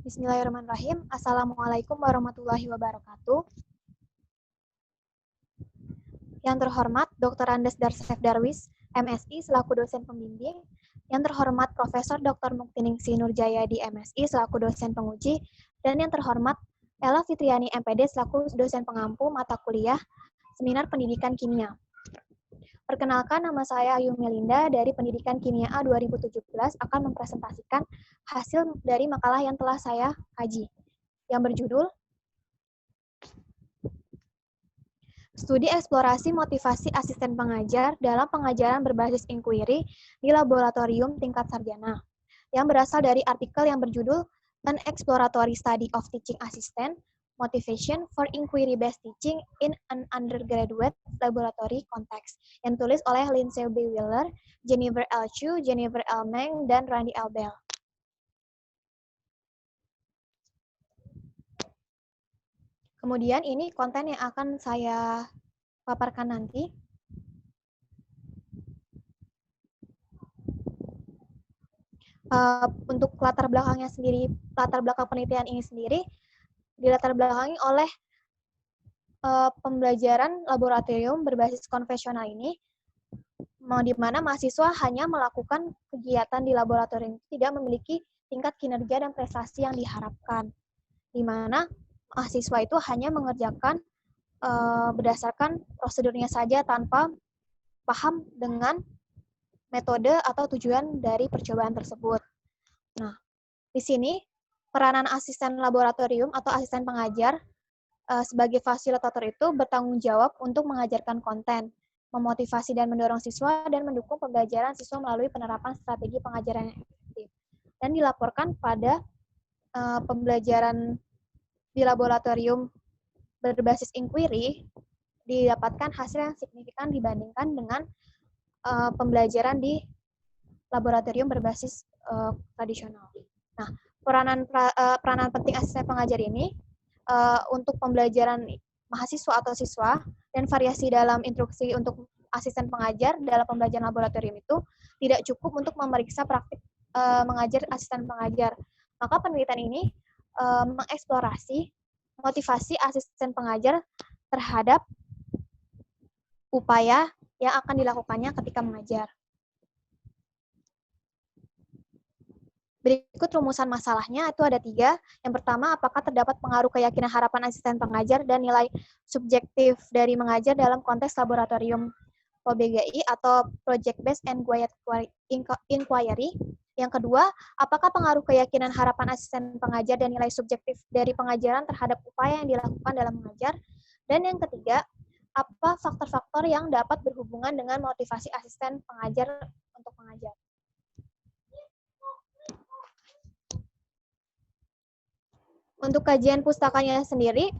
Bismillahirrahmanirrahim. Assalamualaikum warahmatullahi wabarakatuh. Yang terhormat Dr. Andes Darsef Darwis, MSI selaku dosen pembimbing. Yang terhormat Profesor Dr. Muktiningsih Nurjaya di MSI selaku dosen penguji. Dan yang terhormat Ella Fitriani MPD selaku dosen pengampu mata kuliah Seminar Pendidikan Kimia. Perkenalkan, nama saya Ayu Melinda dari Pendidikan Kimia A 2017 akan mempresentasikan hasil dari makalah yang telah saya kaji, yang berjudul Studi Eksplorasi Motivasi Asisten Pengajar dalam Pengajaran Berbasis Inquiry di Laboratorium Tingkat Sarjana, yang berasal dari artikel yang berjudul An Exploratory Study of Teaching Assistant, Motivation for Inquiry-Based Teaching in an Undergraduate Laboratory Context, yang tulis oleh Lindsay B. Wheeler, Jennifer L. Chu, Jennifer L. Meng, dan Randy L. Bell. Kemudian ini konten yang akan saya paparkan nanti. Untuk latar belakangnya sendiri, latar belakang penelitian ini sendiri dilatar belakangi oleh pembelajaran laboratorium berbasis konvensional ini, di mana mahasiswa hanya melakukan kegiatan di laboratorium tidak memiliki tingkat kinerja dan prestasi yang diharapkan, di mana mahasiswa itu hanya mengerjakan berdasarkan prosedurnya saja tanpa paham dengan metode atau tujuan dari percobaan tersebut. Nah, di sini peranan asisten laboratorium atau asisten pengajar sebagai fasilitator itu bertanggung jawab untuk mengajarkan konten, memotivasi dan mendorong siswa, dan mendukung pembelajaran siswa melalui penerapan strategi pengajaran yang efektif. Dan dilaporkan pada pembelajaran di laboratorium berbasis inquiry didapatkan hasil yang signifikan dibandingkan dengan pembelajaran di laboratorium berbasis tradisional. Nah, peranan penting asisten pengajar ini untuk pembelajaran mahasiswa atau siswa dan variasi dalam instruksi untuk asisten pengajar dalam pembelajaran laboratorium itu tidak cukup untuk memeriksa praktik mengajar asisten pengajar. Maka penelitian ini mengeksplorasi motivasi asisten pengajar terhadap upaya yang akan dilakukannya ketika mengajar. Berikut rumusan masalahnya, itu ada 3. Yang pertama, apakah terdapat pengaruh keyakinan harapan asisten pengajar dan nilai subjektif dari mengajar dalam konteks laboratorium PBGI atau Project Based Inquiry. Yang kedua, apakah pengaruh keyakinan harapan asisten pengajar dan nilai subjektif dari pengajaran terhadap upaya yang dilakukan dalam mengajar. Dan yang ketiga, apa faktor-faktor yang dapat berhubungan dengan motivasi asisten pengajar untuk mengajar. Untuk kajian pustakanya sendiri,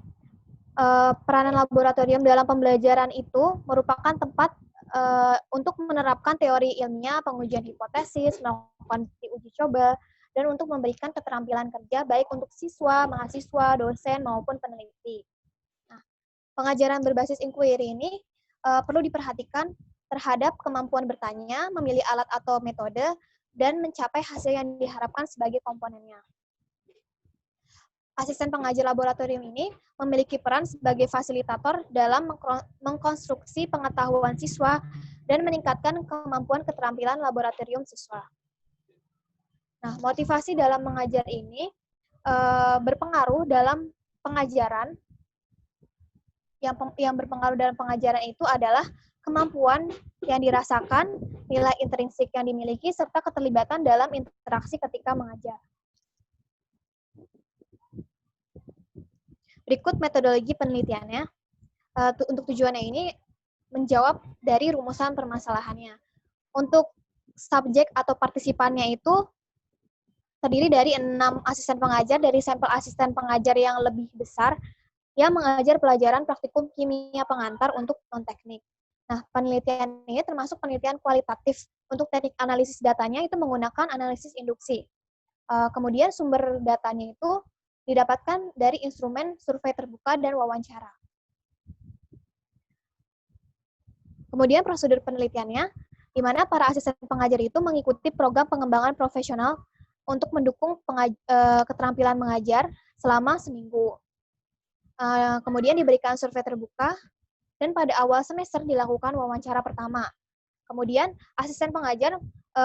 peranan laboratorium dalam pembelajaran itu merupakan tempat untuk menerapkan teori ilmiah, pengujian hipotesis, melakukan uji coba, dan untuk memberikan keterampilan kerja baik untuk siswa, mahasiswa, dosen, maupun peneliti. Nah, pengajaran berbasis inquiry ini perlu diperhatikan terhadap kemampuan bertanya, memilih alat atau metode, dan mencapai hasil yang diharapkan sebagai komponennya. Asisten pengajar laboratorium ini memiliki peran sebagai fasilitator dalam mengkonstruksi pengetahuan siswa dan meningkatkan kemampuan keterampilan laboratorium siswa. Nah, motivasi dalam mengajar ini berpengaruh dalam pengajaran. Yang berpengaruh dalam pengajaran itu adalah kemampuan yang dirasakan, nilai intrinsik yang dimiliki, serta keterlibatan dalam interaksi ketika mengajar. Berikut metodologi penelitiannya. Untuk tujuannya ini menjawab dari rumusan permasalahannya. Untuk subjek atau partisipannya itu terdiri dari 6 asisten pengajar dari sampel asisten pengajar yang lebih besar yang mengajar pelajaran praktikum kimia pengantar untuk non-teknik. Nah, penelitian ini termasuk penelitian kualitatif. Untuk teknik analisis datanya itu menggunakan analisis induksi. Kemudian sumber datanya itu didapatkan dari instrumen survei terbuka dan wawancara. Kemudian prosedur penelitiannya, di mana para asisten pengajar itu mengikuti program pengembangan profesional untuk mendukung keterampilan mengajar selama seminggu. Kemudian diberikan survei terbuka, dan pada awal semester dilakukan wawancara pertama. Kemudian asisten pengajar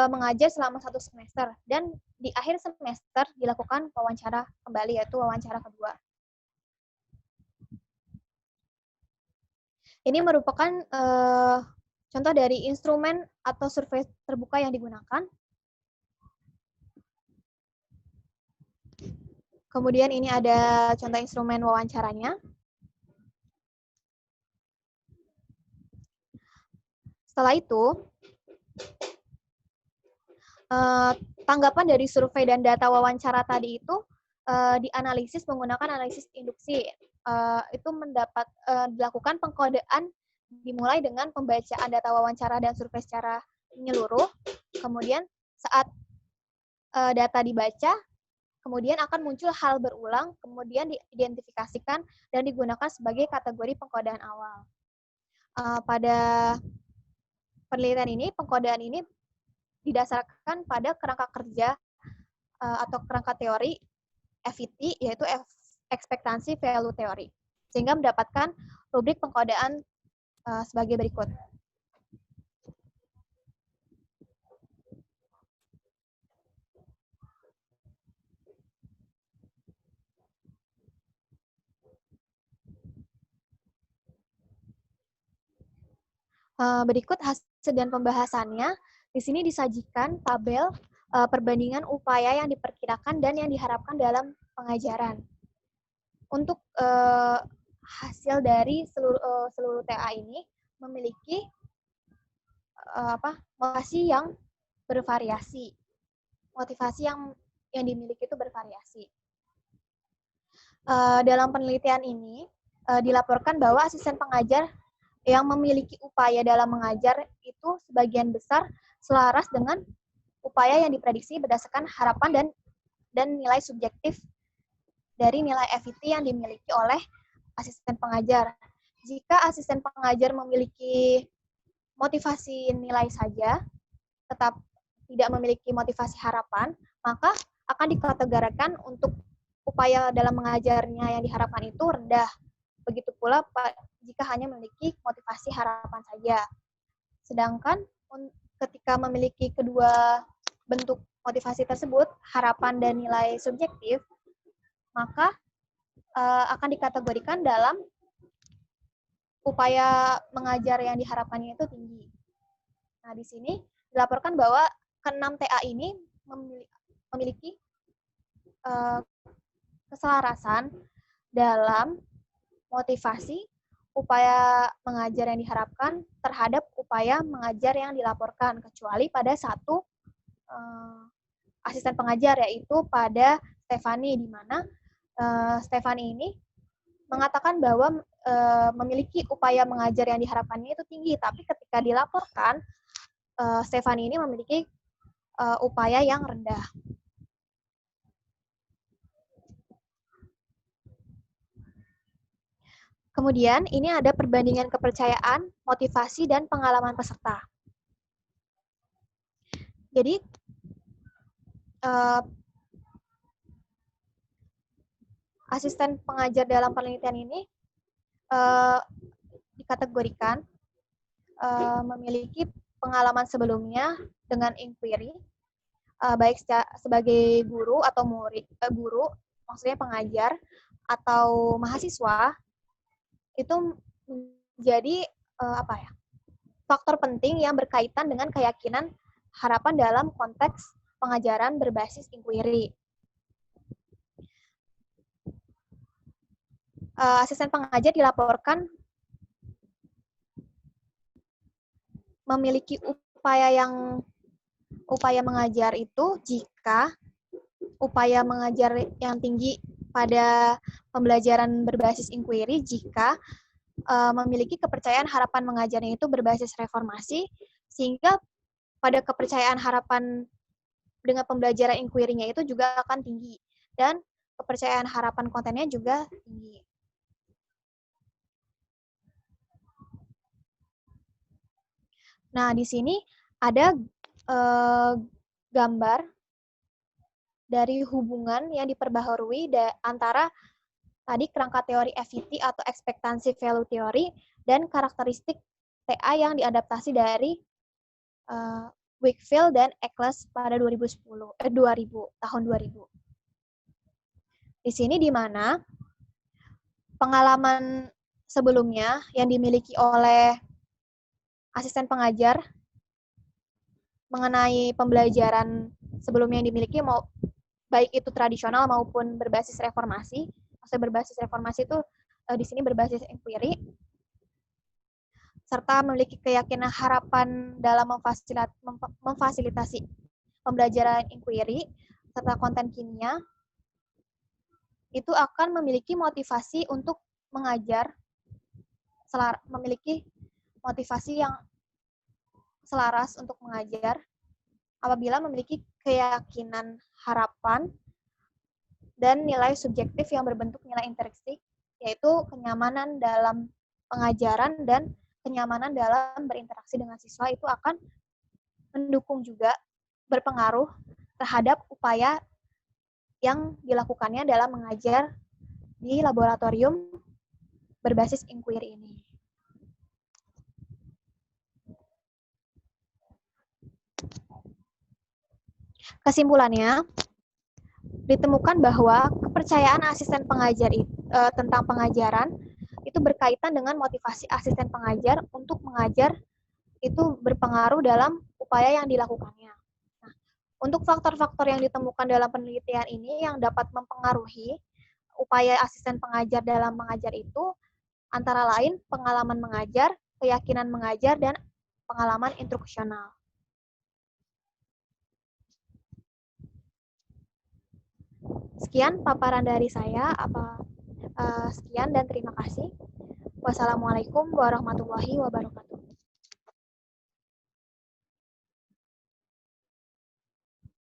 mengajar selama 1 semester, dan di akhir semester dilakukan wawancara kembali, yaitu wawancara kedua. Ini merupakan contoh dari instrumen atau survei terbuka yang digunakan. Kemudian ini ada contoh instrumen wawancaranya. Setelah itu, tanggapan dari survei dan data wawancara tadi itu dianalisis menggunakan analisis induksi. Itu dilakukan pengkodean dimulai dengan pembacaan data wawancara dan survei secara menyeluruh. Kemudian saat data dibaca, kemudian akan muncul hal berulang, kemudian diidentifikasikan dan digunakan sebagai kategori pengkodean awal. Pada penelitian ini, pengkodean ini didasarkan pada kerangka kerja atau kerangka teori FVT, yaitu ekspektansi value teori, sehingga mendapatkan rubrik pengkodean sebagai berikut. Berikut hasil dan pembahasannya. Di sini disajikan tabel perbandingan upaya yang diperkirakan dan yang diharapkan dalam pengajaran. Untuk hasil dari seluruh TA ini memiliki motivasi yang bervariasi. Motivasi yang dimiliki itu bervariasi. Dalam penelitian ini dilaporkan bahwa asisten pengajar yang memiliki upaya dalam mengajar itu sebagian besar selaras dengan upaya yang diprediksi berdasarkan harapan dan nilai subjektif dari nilai FVT yang dimiliki oleh asisten pengajar. Jika asisten pengajar memiliki motivasi nilai saja, tetap tidak memiliki motivasi harapan, maka akan dikategorikan untuk upaya dalam mengajarnya yang diharapkan itu rendah. Begitu pula jika hanya memiliki motivasi harapan saja. Sedangkan ketika memiliki kedua bentuk motivasi tersebut, harapan dan nilai subjektif, maka akan dikategorikan dalam upaya mengajar yang diharapkannya itu tinggi. Nah, di sini dilaporkan bahwa ke-6 TA ini memiliki keselarasan dalam motivasi upaya mengajar yang diharapkan terhadap upaya mengajar yang dilaporkan, kecuali pada satu asisten pengajar, yaitu pada Stefani, di mana Stefani ini mengatakan bahwa memiliki upaya mengajar yang diharapkannya itu tinggi, tapi ketika dilaporkan, Stefani ini memiliki upaya yang rendah. Kemudian, ini ada perbandingan kepercayaan, motivasi, dan pengalaman peserta. Jadi, asisten pengajar dalam penelitian ini dikategorikan memiliki pengalaman sebelumnya dengan inquiry, baik sebagai guru atau murid, guru, maksudnya pengajar, atau mahasiswa, itu menjadi faktor penting yang berkaitan dengan keyakinan harapan dalam konteks pengajaran berbasis inquiry. Asisten pengajar dilaporkan memiliki upaya mengajar itu jika upaya mengajar yang tinggi pada pembelajaran berbasis inquiry jika memiliki kepercayaan harapan mengajarnya itu berbasis reformasi, sehingga pada kepercayaan harapan dengan pembelajaran inquiry-nya itu juga akan tinggi, dan kepercayaan harapan kontennya juga tinggi. Nah, di sini ada gambar dari hubungan yang diperbaharui antara tadi kerangka teori FVT atau ekspektansi value theory dan karakteristik TA yang diadaptasi dari Wakefield dan Eccles pada 2000. Di sini di mana pengalaman sebelumnya yang dimiliki oleh asisten pengajar mengenai pembelajaran sebelumnya yang dimiliki baik itu tradisional maupun berbasis reformasi. Maksudnya berbasis reformasi itu di sini berbasis inquiry, serta memiliki keyakinan harapan dalam memfasilitasi pembelajaran inquiry serta konten kimia, itu akan memiliki motivasi untuk mengajar, memiliki motivasi yang selaras untuk mengajar apabila memiliki keyakinan harapan dan nilai subjektif yang berbentuk nilai intrinsik, yaitu kenyamanan dalam pengajaran dan kenyamanan dalam berinteraksi dengan siswa itu akan mendukung juga berpengaruh terhadap upaya yang dilakukannya dalam mengajar di laboratorium berbasis inquiry ini. Kesimpulannya, ditemukan bahwa kepercayaan asisten pengajar tentang pengajaran itu berkaitan dengan motivasi asisten pengajar untuk mengajar itu berpengaruh dalam upaya yang dilakukannya. Nah, untuk faktor-faktor yang ditemukan dalam penelitian ini yang dapat mempengaruhi upaya asisten pengajar dalam mengajar itu antara lain pengalaman mengajar, keyakinan mengajar, dan pengalaman instruksional. Sekian paparan dari saya. Sekian dan terima kasih. Wassalamualaikum warahmatullahi wabarakatuh.